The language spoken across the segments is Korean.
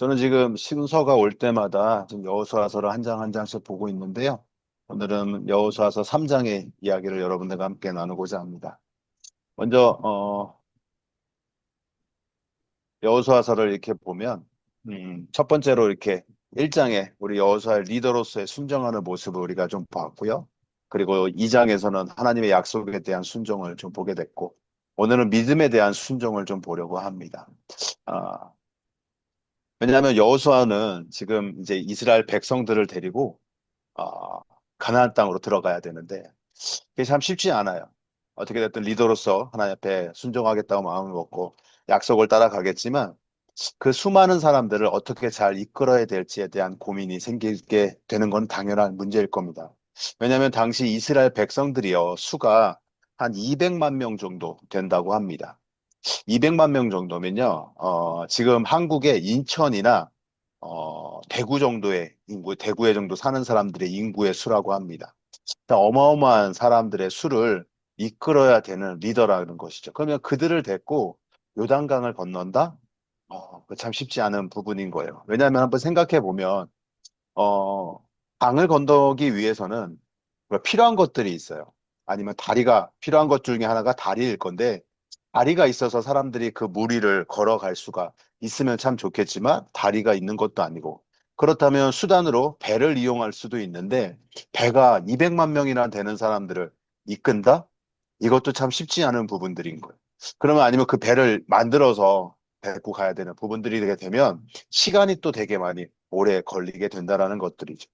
저는 지금 신서가 올 때마다 지금 여호수아서를 한 장 한 장씩 보고 있는데요. 오늘은 여호수아서 3장의 이야기를 여러분들과 함께 나누고자 합니다. 먼저 여호수아서를 이렇게 보면 첫 번째로 이렇게 1장에 우리 여호수아의 리더로서의 순종하는 모습을 우리가 좀 봤고요. 그리고 2장에서는 하나님의 약속에 대한 순종을 좀 보게 됐고, 오늘은 믿음에 대한 순종을 좀 보려고 합니다. 아, 왜냐하면 여호수아는 지금 이제 이스라엘 백성들을 데리고 가나안 땅으로 들어가야 되는데 그게 참 쉽지 않아요. 어떻게 됐든 리더로서 하나님 앞에 순종하겠다고 마음을 먹고 약속을 따라가겠지만 그 수많은 사람들을 어떻게 잘 이끌어야 될지에 대한 고민이 생기게 되는 건 당연한 문제일 겁니다. 왜냐하면 당시 이스라엘 백성들이요, 수가 한 200만 명 정도 된다고 합니다. 200만 명 정도면요, 지금 한국의 인천이나 대구 정도의 인구, 대구에 정도 사는 사람들의 인구의 수라고 합니다. 어마어마한 사람들의 수를 이끌어야 되는 리더라는 것이죠. 그러면 그들을 데리고 요단강을 건넌다? 그참 쉽지 않은 부분인 거예요. 왜냐하면 한번 생각해 보면, 어, 강을 건너기 위해서는 필요한 것들이 있어요. 아니면 다리가, 필요한 것 중에 하나가 다리일 건데, 다리가 있어서 사람들이 그 무리를 걸어갈 수가 있으면 참 좋겠지만, 다리가 있는 것도 아니고, 그렇다면 수단으로 배를 이용할 수도 있는데, 배가 200만 명이나 되는 사람들을 이끈다? 이것도 참 쉽지 않은 부분들인 거예요. 그러면 아니면 그 배를 만들어서 데리고 가야 되는 부분들이 되게 되면, 시간이 또 되게 많이 오래 걸리게 된다라는 것들이죠.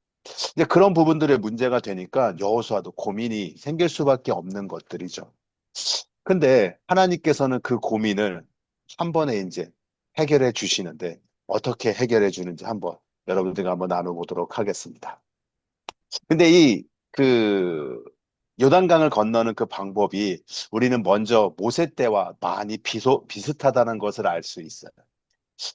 이제 그런 부분들의 문제가 되니까 여호수아도 고민이 생길 수밖에 없는 것들이죠. 근데 하나님께서는 그 고민을 한 번에 이제 해결해 주시는데 어떻게 해결해 주는지 한번 여러분들과 한번 나눠보도록 하겠습니다. 근데 그 요단강을 건너는 그 방법이 우리는 먼저 모세 때와 많이 비슷하다는 것을 알 수 있어요.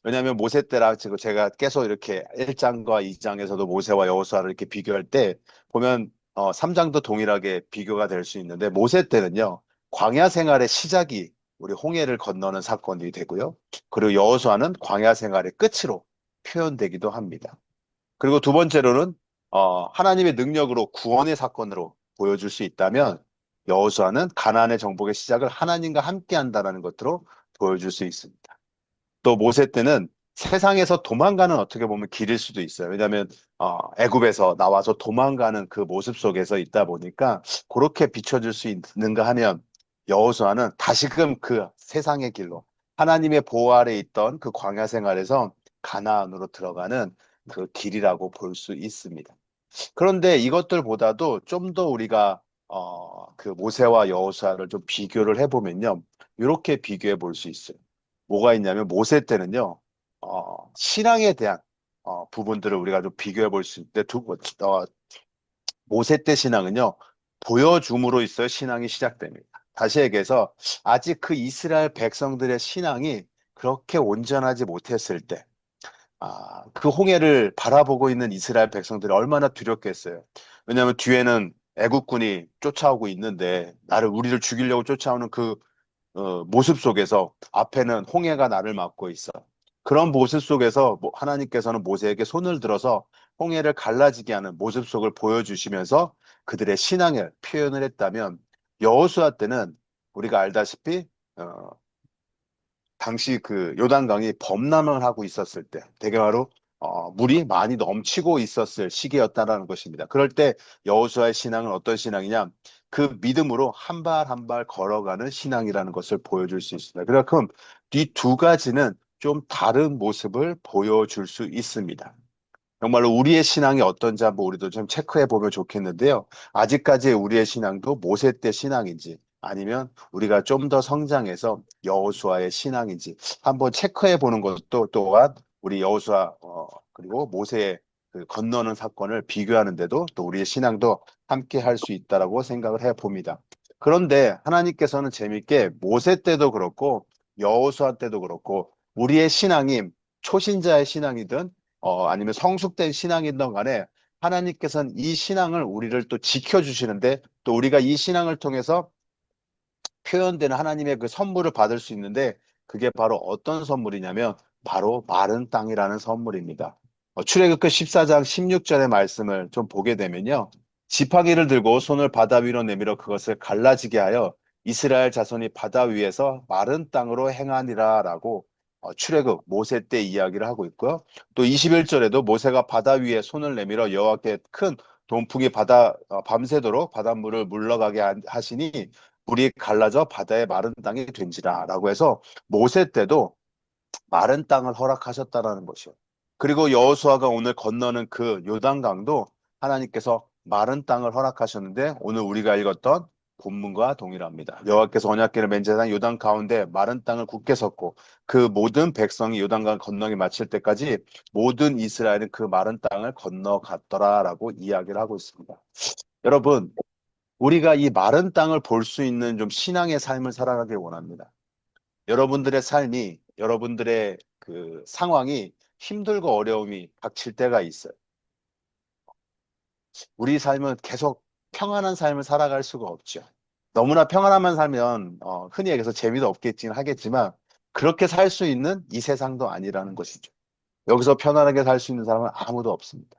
왜냐하면 모세 때랑 지금 제가 계속 이렇게 1장과 2장에서도 모세와 여호수아를 이렇게 비교할 때 보면 3장도 동일하게 비교가 될 수 있는데 모세 때는요, 광야 생활의 시작이 우리 홍해를 건너는 사건이 되고요. 그리고 여호수아는 광야 생활의 끝으로 표현되기도 합니다. 그리고 두 번째로는 하나님의 능력으로 구원의 사건으로 보여줄 수 있다면 여호수아는 가나안의 정복의 시작을 하나님과 함께 한다는 것으로 보여줄 수 있습니다. 또 모세 때는 세상에서 도망가는 어떻게 보면 길일 수도 있어요. 왜냐하면 애굽에서 나와서 도망가는 그 모습 속에서 있다 보니까 그렇게 비춰줄 수 있는가 하면 여호수아는 다시금 그 세상의 길로 하나님의 보호 아래 있던 그 광야 생활에서 가나안으로 들어가는 그 길이라고 볼 수 있습니다. 그런데 이것들보다도 좀 더 우리가 그 모세와 여호수아를 좀 비교를 해보면요, 이렇게 비교해 볼 수 있어요. 뭐가 있냐면 모세 때는요, 신앙에 대한 부분들을 우리가 좀 비교해 볼 수 있는데 모세 때 신앙은요, 보여줌으로 있어요 신앙이 시작됩니다. 다시 얘기해서 아직 그 이스라엘 백성들의 신앙이 그렇게 온전하지 못했을 때, 그 홍해를 바라보고 있는 이스라엘 백성들이 얼마나 두렵겠어요. 왜냐하면 뒤에는 애국군이 쫓아오고 있는데 우리를 죽이려고 쫓아오는 그 모습 속에서 앞에는 홍해가 나를 막고 있어. 그런 모습 속에서 하나님께서는 모세에게 손을 들어서 홍해를 갈라지게 하는 모습 속을 보여주시면서 그들의 신앙을 표현을 했다면 여호수아 때는 우리가 알다시피 당시 그 요단강이 범람을 하고 있었을 때, 되게 바로 물이 많이 넘치고 있었을 시기였다라는 것입니다. 그럴 때 여호수아의 신앙은 어떤 신앙이냐? 그 믿음으로 한 발 한 발 걸어가는 신앙이라는 것을 보여줄 수 있습니다. 그만큼 이 두 가지는 좀 다른 모습을 보여줄 수 있습니다. 정말로 우리의 신앙이 어떤지 한번 우리도 좀 체크해 보면 좋겠는데요. 아직까지의 우리의 신앙도 모세 때 신앙인지 아니면 우리가 좀 더 성장해서 여호수아의 신앙인지 한번 체크해 보는 것도 또한 우리 여호수아 그리고 모세의 그 건너는 사건을 비교하는데도 또 우리의 신앙도 함께 할 수 있다라고 생각을 해 봅니다. 그런데 하나님께서는 재밌게 모세 때도 그렇고 여호수아 때도 그렇고 우리의 신앙이 초신자의 신앙이든 아니면 성숙된 신앙이든 간에 하나님께서는 이 신앙을 우리를 또 지켜주시는데 또 우리가 이 신앙을 통해서 표현되는 하나님의 그 선물을 받을 수 있는데 그게 바로 어떤 선물이냐면 바로 마른 땅이라는 선물입니다. 출애굽기 14장 16절의 말씀을 좀 보게 되면요. 지팡이를 들고 손을 바다 위로 내밀어 그것을 갈라지게 하여 이스라엘 자손이 바다 위에서 마른 땅으로 행하니라라고 출애굽 모세 때 이야기를 하고 있고요. 또 21절에도 모세가 바다 위에 손을 내밀어 여호와께 큰 동풍이 밤새도록 바닷물을 물러가게 하시니 물이 갈라져 바다의 마른 땅이 된지라라고 해서 모세 때도 마른 땅을 허락하셨다라는 것이요. 그리고 여호수아가 오늘 건너는 그 요단강도 하나님께서 마른 땅을 허락하셨는데 오늘 우리가 읽었던 본문과 동일합니다. 여호와께서 언약궤를 맨 제단 요단 가운데 마른 땅을 굳게 섰고 그 모든 백성이 요단강 건너기 마칠 때까지 모든 이스라엘은 그 마른 땅을 건너갔더라라고 이야기를 하고 있습니다. 여러분, 우리가 이 마른 땅을 볼 수 있는 좀 신앙의 삶을 살아가길 원합니다. 여러분들의 삶이, 여러분들의 그 상황이 힘들고 어려움이 닥칠 때가 있어요. 우리 삶은 계속 평안한 삶을 살아갈 수가 없죠. 너무나 평안함만 살면 흔히 얘기해서 재미도 없겠지는 하겠지만 그렇게 살 수 있는 이 세상도 아니라는 것이죠. 여기서 편안하게 살 수 있는 사람은 아무도 없습니다.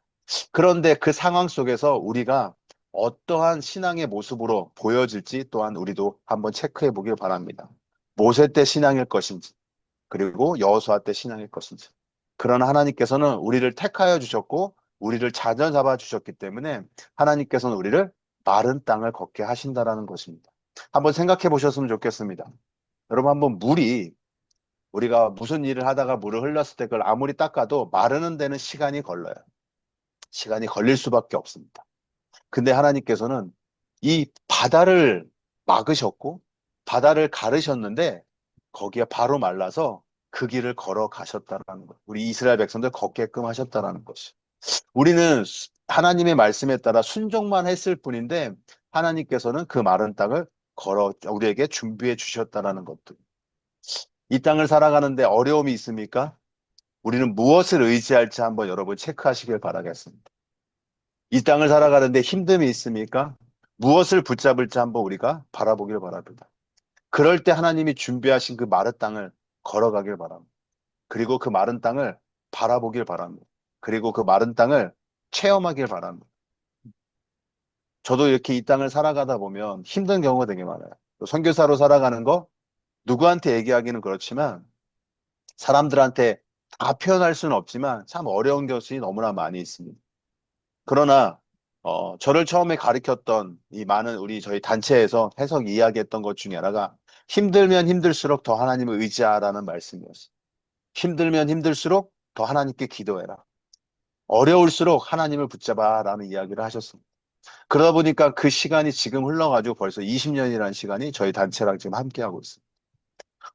그런데 그 상황 속에서 우리가 어떠한 신앙의 모습으로 보여질지 또한 우리도 한번 체크해 보길 바랍니다. 모세 때 신앙일 것인지, 그리고 여호수아 때 신앙일 것인지. 그러나 하나님께서는 우리를 택하여 주셨고 우리를 자녀 잡아 주셨기 때문에 하나님께서는 우리를 마른 땅을 걷게 하신다라는 것입니다. 한번 생각해 보셨으면 좋겠습니다. 여러분 한번 물이 우리가 무슨 일을 하다가 물을 흘렸을 때 그걸 아무리 닦아도 마르는 데는 시간이 걸려요. 시간이 걸릴 수밖에 없습니다. 근데 하나님께서는 이 바다를 막으셨고 바다를 가르셨는데 거기에 바로 말라서 그 길을 걸어 가셨다라는 것. 우리 이스라엘 백성들 걷게끔 하셨다라는 것이. 우리는 하나님의 말씀에 따라 순종만 했을 뿐인데 하나님께서는 그 마른 땅을 걸어 우리에게 준비해 주셨다라는 것들. 이 땅을 살아가는데 어려움이 있습니까? 우리는 무엇을 의지할지 한번 여러분 체크하시길 바라겠습니다. 이 땅을 살아가는데 힘듦이 있습니까? 무엇을 붙잡을지 한번 우리가 바라보길 바랍니다. 그럴 때 하나님이 준비하신 그 마른 땅을 걸어가길 바랍니다. 그리고 그 마른 땅을 바라보길 바랍니다. 그리고 그 마른 땅을 체험하길 바랍니다. 저도 이렇게 이 땅을 살아가다 보면 힘든 경우가 되게 많아요. 또 선교사로 살아가는 거 누구한테 얘기하기는 그렇지만 사람들한테 다 표현할 수는 없지만 참 어려운 것이 너무나 많이 있습니다. 그러나 저를 처음에 가르쳤던 이 많은 우리 저희 단체에서 해석 이야기했던 것 중에 하나가 힘들면 힘들수록 더 하나님을 의지하라는 말씀이었어요. 힘들면 힘들수록 더 하나님께 기도해라. 어려울수록 하나님을 붙잡아라는 이야기를 하셨습니다. 그러다 보니까 그 시간이 지금 흘러가지고 벌써 20년이라는 시간이 저희 단체랑 지금 함께하고 있습니다.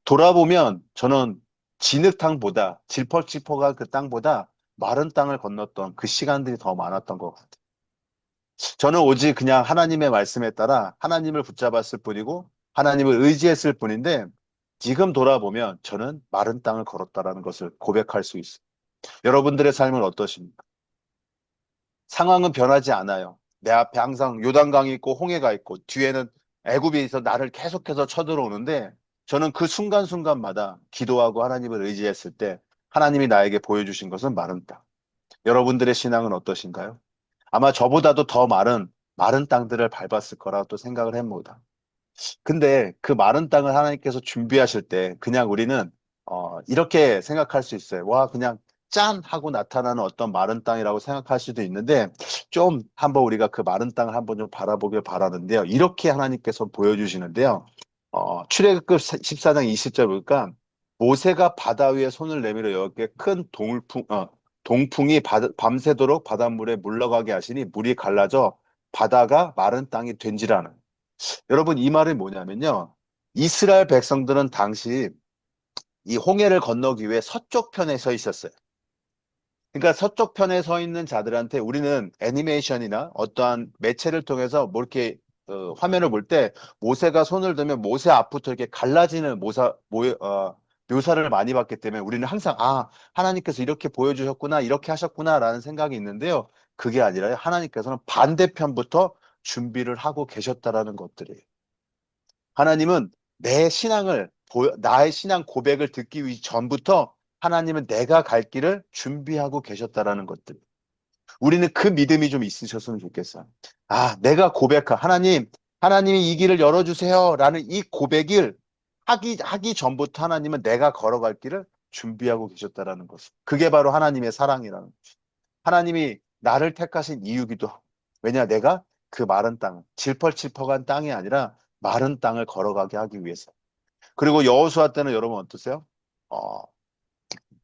돌아보면 저는 진흙탕보다 질퍽질퍽한 그 땅보다 마른 땅을 건넜던 그 시간들이 더 많았던 것 같아요. 저는 오직 그냥 하나님의 말씀에 따라 하나님을 붙잡았을 뿐이고 하나님을 의지했을 뿐인데 지금 돌아보면 저는 마른 땅을 걸었다라는 것을 고백할 수 있어요. 여러분들의 삶은 어떠십니까? 상황은 변하지 않아요. 내 앞에 항상 요단강이 있고 홍해가 있고 뒤에는 애굽에서 나를 계속해서 쳐들어오는데 저는 그 순간순간마다 기도하고 하나님을 의지했을 때 하나님이 나에게 보여주신 것은 마른 땅. 여러분들의 신앙은 어떠신가요? 아마 저보다도 더 마른 땅들을 밟았을 거라고 또 생각을 해봅니다. 근데 그 마른 땅을 하나님께서 준비하실 때 그냥 우리는 이렇게 생각할 수 있어요. 와, 그냥 짠 하고 나타나는 어떤 마른 땅이라고 생각할 수도 있는데 좀 한번 우리가 그 마른 땅을 한번 좀 바라보길 바라는데요. 이렇게 하나님께서 보여주시는데요. 출애굽기 14장 20절 보니까 모세가 바다 위에 손을 내밀어 여호와께 큰 동풍이 밤새도록 바닷물에 물러가게 하시니 물이 갈라져 바다가 마른 땅이 된지라는. 여러분, 이 말이 뭐냐면요. 이스라엘 백성들은 당시 이 홍해를 건너기 위해 서쪽 편에 서 있었어요. 그러니까 서쪽 편에 서 있는 자들한테 우리는 애니메이션이나 어떠한 매체를 통해서 뭐 이렇게 화면을 볼 때 모세가 손을 들면 모세 앞부터 이렇게 갈라지는 묘사를 많이 봤기 때문에 우리는 항상 하나님께서 이렇게 보여주셨구나 이렇게 하셨구나라는 생각이 있는데요. 그게 아니라요. 하나님께서는 반대편부터 준비를 하고 계셨다라는 것들이에요. 하나님은 나의 신앙 고백을 듣기 전부터 하나님은 내가 갈 길을 준비하고 계셨다라는 것들. 우리는 그 믿음이 좀 있으셨으면 좋겠어요. 아, 내가 하나님, 하나님이 이 길을 열어주세요. 라는 이 고백을 하기 전부터 하나님은 내가 걸어갈 길을 준비하고 계셨다라는 것을. 그게 바로 하나님의 사랑이라는 거죠. 하나님이 나를 택하신 이유기도 하고. 왜냐, 내가 그 마른 땅, 질퍽질퍽한 땅이 아니라 마른 땅을 걸어가게 하기 위해서. 그리고 여호수아 때는 여러분 어떠세요? 어,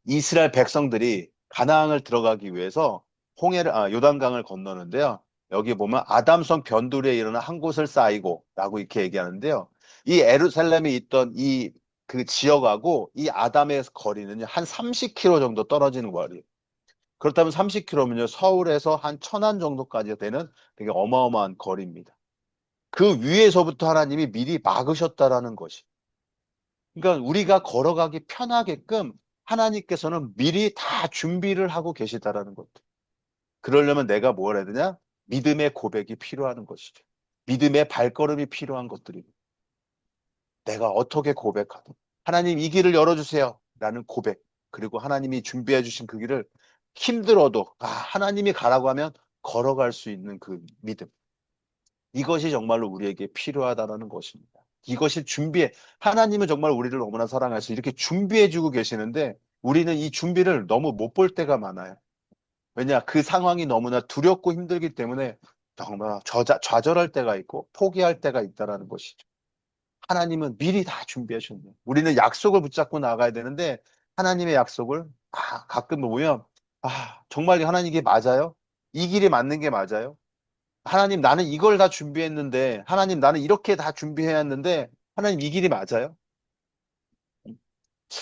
이스라엘 백성들이 가나안을 들어가기 위해서 요단강을 건너는데요. 여기 보면 아담성 변두리에 일어나 한 곳을 쌓이고 라고 이렇게 얘기하는데요. 이 예루살렘에 있던 그 지역하고 이 아담의 거리는 한 30km 정도 떨어지는 거리예요. 그렇다면 30km면요. 서울에서 한 천안 정도까지 되는 되게 어마어마한 거리입니다. 그 위에서부터 하나님이 미리 막으셨다라는 것이. 그러니까 우리가 걸어가기 편하게끔 하나님께서는 미리 다 준비를 하고 계시다라는 것들. 그러려면 내가 뭘 해야 되냐? 믿음의 고백이 필요한 것이죠. 믿음의 발걸음이 필요한 것들입니다. 내가 어떻게 고백하든 하나님 이 길을 열어주세요 라는 고백, 그리고 하나님이 준비해 주신 그 길을 힘들어도 하나님이 가라고 하면 걸어갈 수 있는 그 믿음, 이것이 정말로 우리에게 필요하다는 것입니다. 이것이 하나님은 정말 우리를 너무나 사랑해서 이렇게 준비해 주고 계시는데 우리는 이 준비를 너무 못 볼 때가 많아요. 왜냐, 그 상황이 너무나 두렵고 힘들기 때문에 정말 좌절할 때가 있고 포기할 때가 있다는 것이죠. 하나님은 미리 다 준비하셨네요. 우리는 약속을 붙잡고 나가야 되는데 하나님의 약속을 가끔 보면 정말 하나님 이게 맞아요? 이 길이 맞는 게 맞아요? 하나님 나는 이걸 다 준비했는데 하나님 나는 이렇게 다 준비해야 했는데 하나님 이 길이 맞아요?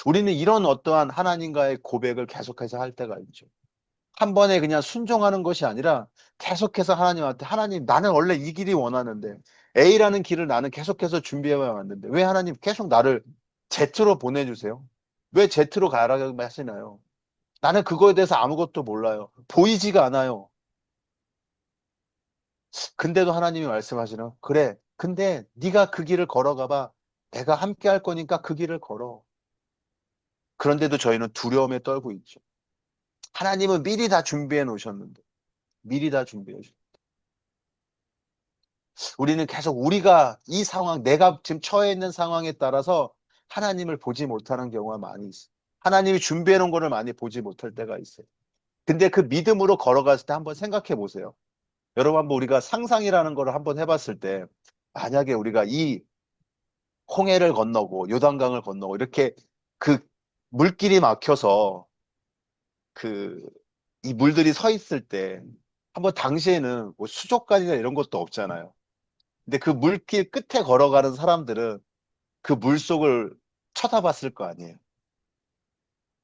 우리는 이런 어떠한 하나님과의 고백을 계속해서 할 때가 있죠. 한 번에 그냥 순종하는 것이 아니라 계속해서 하나님한테 하나님 나는 원래 이 길이 원하는데 A라는 길을 나는 계속해서 준비해 왔는데 왜 하나님 계속 나를 Z로 보내주세요? 왜 Z로 가라고 하시나요? 나는 그거에 대해서 아무것도 몰라요. 보이지가 않아요. 근데도 하나님이 말씀하시는 그래. 근데 네가 그 길을 걸어가봐. 내가 함께 할 거니까 그 길을 걸어. 그런데도 저희는 두려움에 떨고 있죠. 하나님은 미리 다 준비해 놓으셨는데 미리 다 준비해 주셨. 우리는 계속 우리가 이 상황, 내가 지금 처해 있는 상황에 따라서 하나님을 보지 못하는 경우가 많이 있어요. 하나님이 준비해 놓은 거를 많이 보지 못할 때가 있어요. 근데 그 믿음으로 걸어갔을 때 한번 생각해 보세요. 여러분 한번 우리가 상상이라는 거를 한번 해봤을 때 만약에 우리가 이 홍해를 건너고 요단강을 건너고 이렇게 그 물길이 막혀서 그 이 물들이 서 있을 때 한번 당시에는 뭐 수족관이나 이런 것도 없잖아요. 근데 그 물길 끝에 걸어가는 사람들은 그 물속을 쳐다봤을 거 아니에요.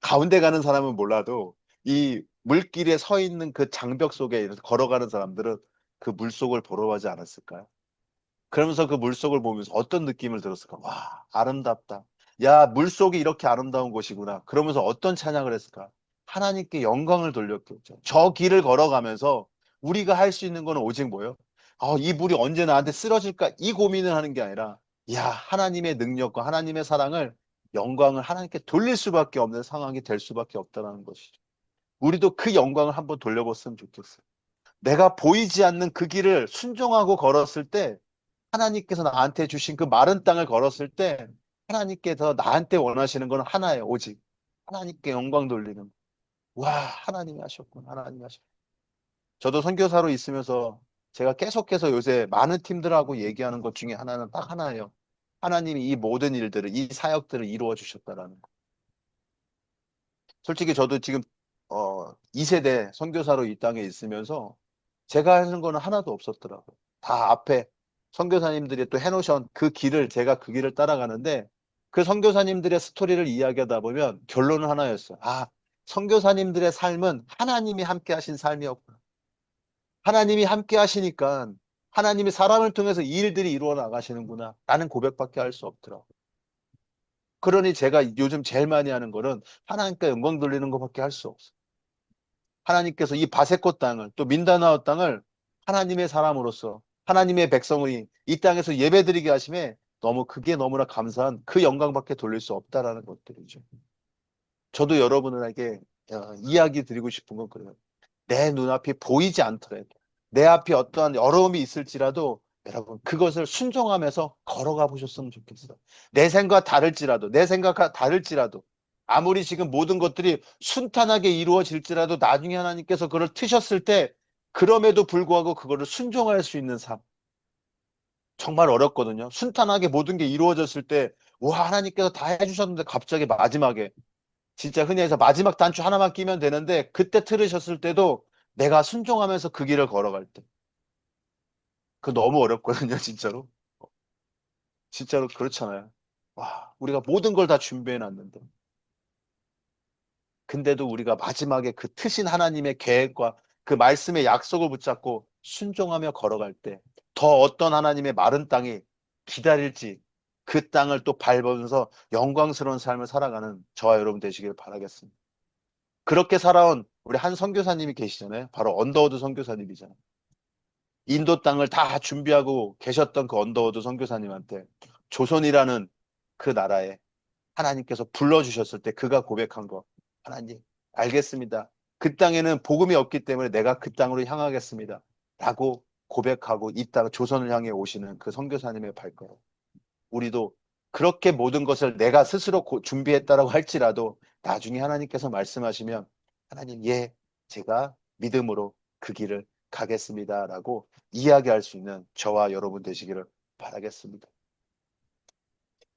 가운데 가는 사람은 몰라도 이 물길에 서 있는 그 장벽 속에 걸어가는 사람들은 그 물속을 보러 가지 않았을까요? 그러면서 그 물속을 보면서 어떤 느낌을 들었을까? 와, 아름답다. 야, 물속이 이렇게 아름다운 곳이구나. 그러면서 어떤 찬양을 했을까? 하나님께 영광을 돌렸겠죠. 저 길을 걸어가면서 우리가 할 수 있는 건 오직 뭐예요? 이 물이 언제 나한테 쓰러질까? 이 고민을 하는 게 아니라, 야, 하나님의 능력과 하나님의 사랑을, 영광을 하나님께 돌릴 수밖에 없는 상황이 될 수밖에 없다는 것이죠. 우리도 그 영광을 한번 돌려봤으면 좋겠어요. 내가 보이지 않는 그 길을 순종하고 걸었을 때 하나님께서 나한테 주신 그 마른 땅을 걸었을 때 하나님께서 나한테 원하시는 건 하나예요. 오직 하나님께 영광 돌리는. 와, 하나님이 하셨구나. 하나님이 하셨구나. 저도 선교사로 있으면서 제가 계속해서 요새 많은 팀들하고 얘기하는 것 중에 하나는 딱 하나예요. 하나님이 이 모든 일들을, 이 사역들을 이루어 주셨다라는 거. 솔직히 저도 지금 2세대 선교사로 이 땅에 있으면서 제가 하는 거는 하나도 없었더라고요. 다 앞에 선교사님들이 또 해놓으신 그 길을, 제가 그 길을 따라가는데 그 선교사님들의 스토리를 이야기하다 보면 결론은 하나였어요. 선교사님들의 삶은 하나님이 함께 하신 삶이었구나. 하나님이 함께 하시니까 하나님이 사람을 통해서 이 일들이 이루어 나가시는구나. 라는 고백밖에 할 수 없더라고요. 그러니 제가 요즘 제일 많이 하는 거는 하나님께 영광 돌리는 것밖에 할 수 없어요. 하나님께서 이 바세코 땅을 또 민다나오 땅을 하나님의 사람으로서 하나님의 백성이 이 땅에서 예배드리게 하심에 너무 그게 너무나 감사한 그 영광밖에 돌릴 수 없다라는 것들이죠. 저도 여러분에게 이야기 드리고 싶은 건 그래요. 내 눈앞이 보이지 않더라도, 내 앞에 어떠한 어려움이 있을지라도 여러분 그것을 순종하면서 걸어가 보셨으면 좋겠어요. 내 생각과 다를지라도 아무리 지금 모든 것들이 순탄하게 이루어질지라도 나중에 하나님께서 그걸 트셨을 때 그럼에도 불구하고 그거를 순종할 수 있는 삶. 정말 어렵거든요. 순탄하게 모든 게 이루어졌을 때, 와, 하나님께서 다 해주셨는데 갑자기 마지막에, 진짜 흔히 해서 마지막 단추 하나만 끼면 되는데, 그때 틀으셨을 때도 내가 순종하면서 그 길을 걸어갈 때. 그거 너무 어렵거든요, 진짜로. 진짜로 그렇잖아요. 와, 우리가 모든 걸 다 준비해 놨는데. 근데도 우리가 마지막에 그 트신 하나님의 계획과 그 말씀의 약속을 붙잡고 순종하며 걸어갈 때 더 어떤 하나님의 마른 땅이 기다릴지 그 땅을 또 밟으면서 영광스러운 삶을 살아가는 저와 여러분 되시길 바라겠습니다. 그렇게 살아온 우리 한 선교사님이 계시잖아요. 바로 언더우드 선교사님이잖아요. 인도 땅을 다 준비하고 계셨던 그 언더우드 선교사님한테 조선이라는 그 나라에 하나님께서 불러주셨을 때 그가 고백한 거. 하나님, 알겠습니다. 그 땅에는 복음이 없기 때문에 내가 그 땅으로 향하겠습니다. 라고 고백하고 이 땅 조선을 향해 오시는 그 선교사님의 발걸음. 우리도 그렇게 모든 것을 내가 스스로 준비했다라고 할지라도 나중에 하나님께서 말씀하시면 하나님, 예, 제가 믿음으로 그 길을 가겠습니다라고 이야기할 수 있는 저와 여러분 되시기를 바라겠습니다.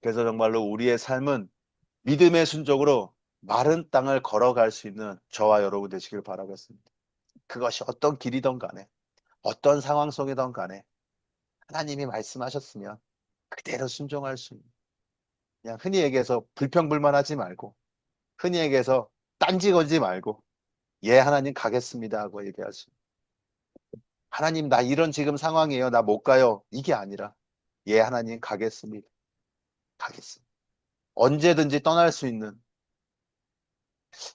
그래서 정말로 우리의 삶은 믿음의 순종으로 마른 땅을 걸어갈 수 있는 저와 여러분 되시길 바라겠습니다. 그것이 어떤 길이든 간에, 어떤 상황 속이든 간에 하나님이 말씀하셨으면 그대로 순종할 수 있는, 그냥 흔히 얘기해서 불평불만하지 말고, 흔히 얘기해서 딴지 걸지 말고, 예, 하나님 가겠습니다 하고 얘기할 수 있는. 하나님, 나 이런 지금 상황이에요. 나 못 가요. 이게 아니라, 예, 하나님 가겠습니다. 가겠습니다. 언제든지 떠날 수 있는.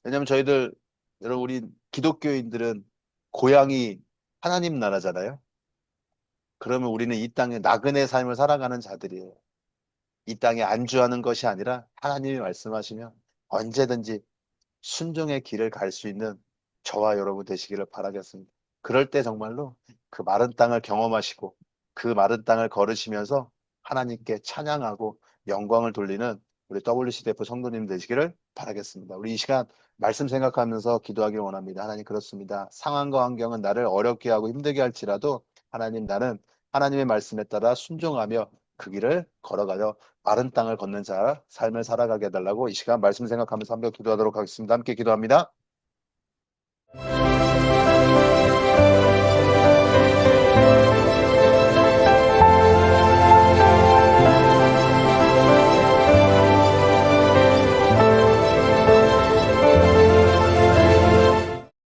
왜냐면 저희들, 여러분, 우리 기독교인들은 고향이 하나님 나라잖아요. 그러면 우리는 이 땅에 나그네 삶을 살아가는 자들이에요. 이 땅에 안주하는 것이 아니라 하나님이 말씀하시면 언제든지 순종의 길을 갈 수 있는 저와 여러분 되시기를 바라겠습니다. 그럴 때 정말로 그 마른 땅을 경험하시고 그 마른 땅을 걸으시면서 하나님께 찬양하고 영광을 돌리는 우리 WCDF 성도님 되시기를 바라겠습니다. 우리 이 시간 말씀 생각하면서 기도하길 원합니다. 하나님, 그렇습니다. 상황과 환경은 나를 어렵게 하고 힘들게 할지라도 하나님, 나는 하나님의 말씀에 따라 순종하며 그 길을 걸어가려 마른 땅을 걷는 자 삶을 살아가게 해달라고 이 시간 말씀 생각하면서 한번 기도하도록 하겠습니다. 함께 기도합니다.